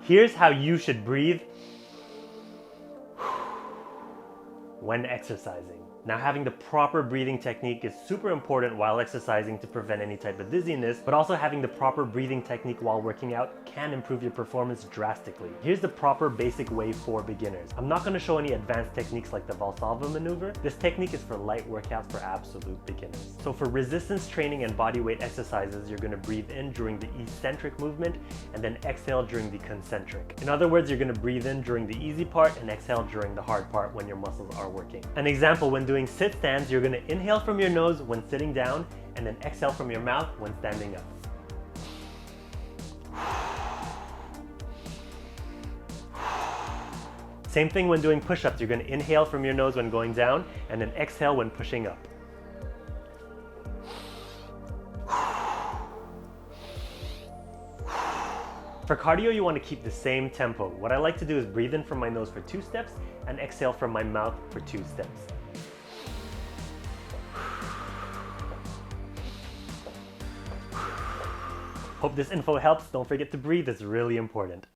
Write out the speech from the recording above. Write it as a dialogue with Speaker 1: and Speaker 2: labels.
Speaker 1: Here's how you should breathe when exercising. Now, having the proper breathing technique is super important while exercising to prevent any type of dizziness, but also having the proper breathing technique while working out can improve your performance drastically. Here's the proper basic way for beginners. I'm not going to show any advanced techniques like the Valsalva maneuver. This technique is for light workouts for absolute beginners. So for resistance training and body weight exercises, you're going to breathe in during the eccentric movement and then exhale during the concentric. In other words, you're going to breathe in during the easy part and exhale during the hard part when your muscles are working. An example, when doing sit stands, you're going to inhale from your nose when sitting down and then exhale from your mouth when standing up. Same thing when doing push-ups. You're going to inhale from your nose when going down and then exhale when pushing up. For cardio, you want to keep the same tempo. What I like to do is breathe in from my nose for 2 steps and exhale from my mouth for 2 steps. Hope this info helps. Don't forget to breathe, it's really important.